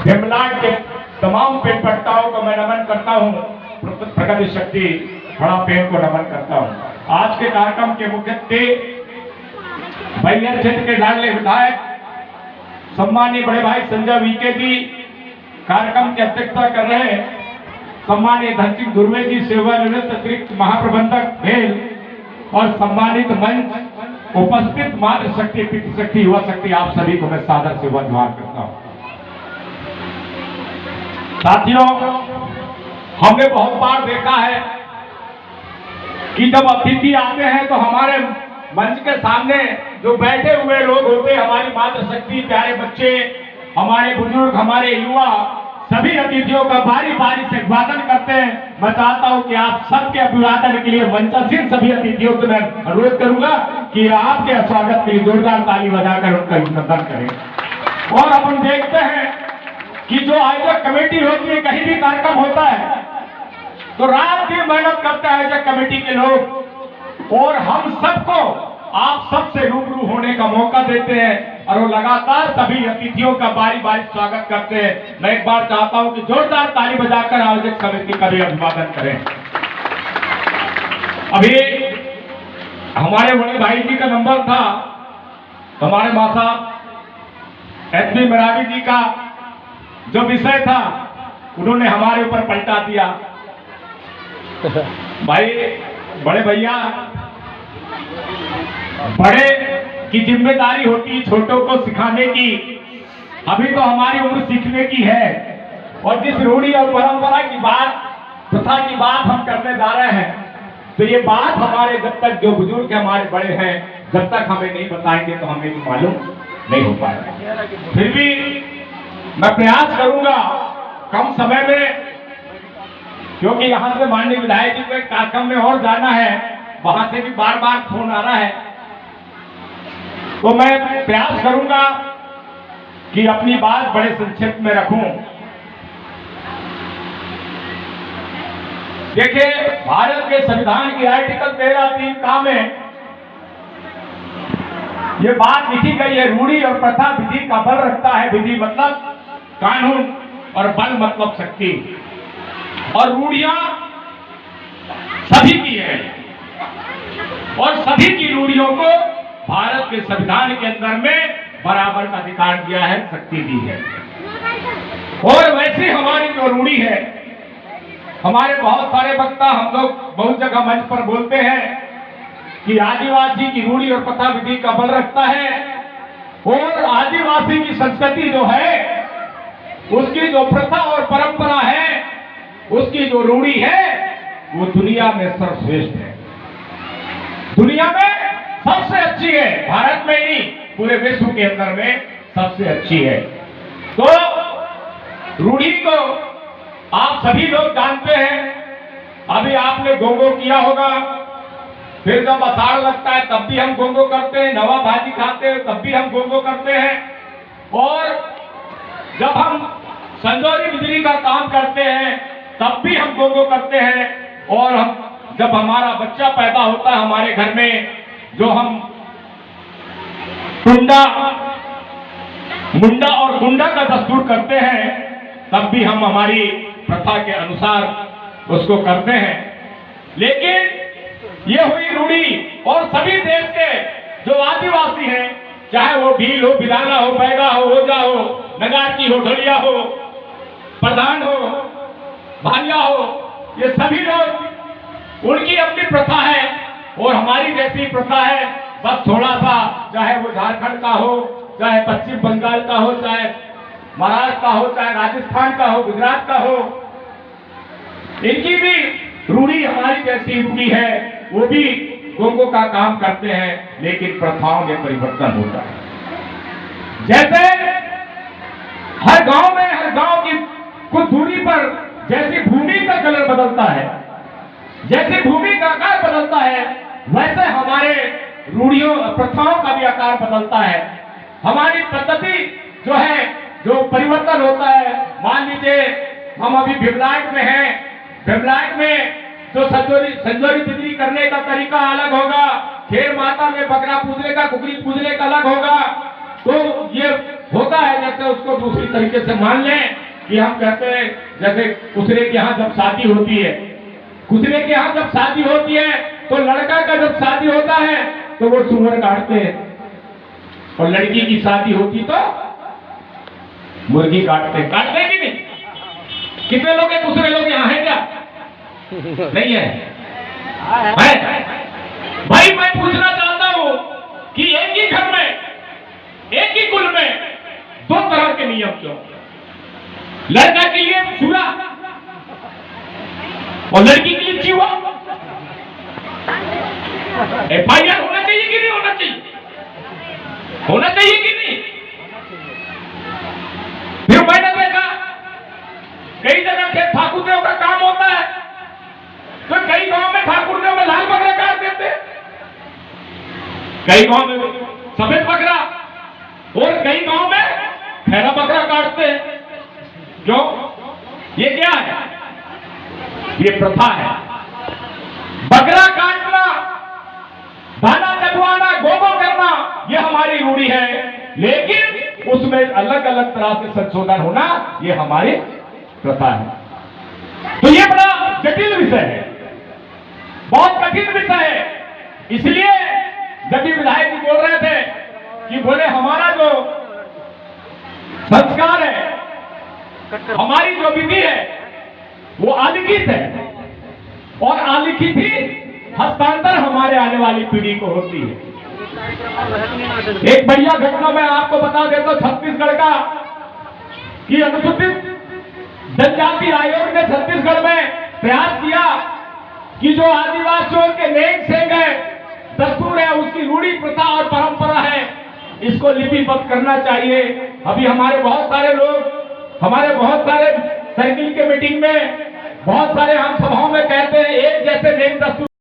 भीमलाट के तमाम पेटपट्टाओं को मैं नमन करता हूँ। प्रगति शक्ति बड़ा पेड़ को नमन करता हूँ। आज के कार्यक्रम के मुख्य अतिथि बैरिया क्षेत्र के लाडले विधायक सम्मानीय बड़े भाई संजय वीके जी कार्यक्रम की अध्यक्षता कर रहे हैं। सम्मानीय धन सिंह धुर्वे जी सेवानिवृत्त अतिरिक्त महाप्रबंधक भेल और सम्मानित मंच उपस्थित मातृ शक्ति, पितृ शक्ति, युवा शक्ति, आप सभी को मैं सादर से वंदन करता हूं। साथियों, हमने बहुत बार देखा है कि जब अतिथि आते हैं तो हमारे मंच के सामने जो बैठे हुए लोग होते हैं, हमारी मातृ शक्ति, प्यारे बच्चे, हमारे बुजुर्ग, हमारे युवा, सभी अतिथियों का बारी बारी से अभिवादन करते हैं। मैं चाहता हूं कि आप सबके अभिवादन के लिए मंचासीन सभी अतिथियों से मैं अनुरोध करूंगा कि आपके स्वागत के लिए जोरदार ताली बजाकर उनका अभिनंदन करें। और अपन देखते हैं कि जो आयोजक कमेटी होती है, कहीं भी कार्यक्रम होता है तो रात दिन मेहनत करते हैं आयोजक कमेटी के लोग, और हम सबको आप सबसे रूबरू होने का मौका देते हैं और वो लगातार सभी अतिथियों का बारी बारी स्वागत करते हैं। मैं एक बार चाहता हूं कि जोरदार ताली बजाकर आयोजक समिति का भी अभिवादन करें। अभी हमारे बड़े भाई जी का नंबर था, हमारे मां साहब एसपी मरावी जी का जो विषय था उन्होंने हमारे ऊपर पलटा दिया। भाई बड़े भैया, बड़े की जिम्मेदारी होती है छोटों को सिखाने की। अभी तो हमारी उम्र सीखने की है, और जिस रूढ़ी और परंपरा की बात, प्रथा की बात हम करने जा रहे हैं, तो ये बात हमारे जब तक जो बुजुर्ग हमारे बड़े हैं, जब तक हमें नहीं बताएंगे तो हमें भी मालूम नहीं हो पाएगा। फिर भी मैं प्रयास करूंगा कम समय में, क्योंकि यहां से माननीय विधायक जी को एक कार्यक्रम में और जाना है, वहां से भी बार बार फोन आ रहा है, तो मैं प्रयास करूंगा कि अपनी बात बड़े संक्षिप्त में रखूं। देखिए, भारत के संविधान की आर्टिकल 13(3) का में ये बात लिखी गई है, रूढ़ी और प्रथा विधि का बल रखता है। विधि मतलब कानून और बल मतलब शक्ति, और रूढ़ियां सभी की है, और सभी की रूढ़ियों को भारत के संविधान के अंदर में बराबर का अधिकार दिया है, शक्ति दी है। और वैसे हमारी जो रूढ़ी है, हमारे बहुत सारे वक्ता, हम लोग बहुत जगह मंच पर बोलते हैं कि आदिवासी की रूढ़ी और प्रथा विधि का बल रखता है, और आदिवासी की संस्कृति जो है, उसकी जो प्रथा और परंपरा है, उसकी जो रूढ़ी है, वो दुनिया में सर्वश्रेष्ठ है, दुनिया में सबसे अच्छी है। भारत में ही पूरे विश्व के अंदर में सबसे अच्छी है। तो रूढ़ी को आप सभी लोग जानते हैं। अभी आपने गोंगो किया होगा, फिर जब आषाढ़ लगता है तब भी हम गोंगो करते हैं, नवा भाजी खाते हैं तब भी हम गोंगो करते हैं, और जब हम संजोरी बिजली का काम करते हैं तब भी हम गोंगो करते हैं, और हम जब हमारा बच्चा पैदा होता है हमारे घर में, जो हम मुंडा और गुंडा का दस्तूर करते हैं, तब भी हम हमारी प्रथा के अनुसार उसको करते हैं। लेकिन ये हुई रूढ़ी, और सभी देश के जो आदिवासी हैं, चाहे वो भील हो, बिलाना हो, बैगा हो, ओजा हो, नगारकी हो, ढोलिया हो, प्रधान हो, भालिया हो, ये सभी लोग, उनकी अपनी प्रथा है और हमारी जैसी प्रथा है। बस थोड़ा सा, चाहे वो झारखंड का हो, चाहे पश्चिम बंगाल का हो, चाहे महाराष्ट्र का हो, चाहे राजस्थान का हो, गुजरात का हो, इनकी भी रूढ़ी हमारी जैसी रूढ़ी है, वो भी गोंगो का काम करते हैं, लेकिन प्रथाओं में परिवर्तन होता है। जैसे हर गांव में, हर गांव की कुछ दूरी पर जैसी भूमि का कलर बदलता है, जैसे भूमि का आकार बदलता है, वैसे हमारे रूढ़ियों प्रथाओं का भी आकार बदलता है। हमारी पद्धति जो है, जो परिवर्तन होता है। मान लीजिए हम अभी भीमलाट में हैं, भीमलाट में जो संजोरी बिजली करने का तरीका अलग होगा, खेर माता में बकरा पूजने का, कुकरी पूजने का अलग होगा। तो ये होता है, जैसे उसको दूसरी तरीके से मान लें कि हम कहते हैं जैसे कुसरे के यहाँ जब शादी होती है, कुसरे के यहाँ जब शादी होती है तो लड़का का जब शादी होता है तो वो सुअर काटते हैं, और लड़की की शादी होती तो मुर्गी काटते हैं। काटते हैं कि नहीं? कितने लोग हैं कुसरे लोग यहाँ हैं क्या? नहीं है? है? भाई मैं पूछना चाहता हूं कि एक ही घर में, एक ही कुल में दो तरह के नियम क्यों? लड़का के लिए सूरा और लड़की के लिए चीवा। FIR होना चाहिए कि नहीं होना चाहिए? होना चाहिए कि नहीं? फिर मैंने देखा कई जगह के ठाकुर देव का काम होता है तो कई गांव में ठाकुर देव में लाल बकरा काट देते, कई गांव में सफेद बकरा, और कई गांव में खैरा बकरा काटते हैं। क्यों? ये क्या है? ये प्रथा है। बकरा काटना, धाना चढ़वाना, गोगो करना, ये हमारी रूढ़ी है, लेकिन उसमें अलग अलग तरह से संशोधन होना ये हमारी प्रथा है। तो ये बड़ा जटिल विषय है, बहुत कठिन विषय है। इसलिए जब भी विधायक जी बोल रहे थे कि बोले हमारा जो संस्कार है, हमारी जो विधि है वो अलिखित है, और अलिखित ही हस्तांतर हमारे आने वाली पीढ़ी को होती है। एक बढ़िया घटना मैं आपको बता देता हूं, छत्तीसगढ़ का कि अनुसूचित जनजाति आयोग ने छत्तीसगढ़ में प्रयास किया कि जो आदिवासियों के नेक सेंग है, दस्तूर है, उसकी रूढ़ी प्रथा और परंपरा है, इसको लिपिबद्ध करना चाहिए। अभी हमारे बहुत सारे लोग, हमारे बहुत सारे सर्किल के मीटिंग में, बहुत सारे हम सभाओं में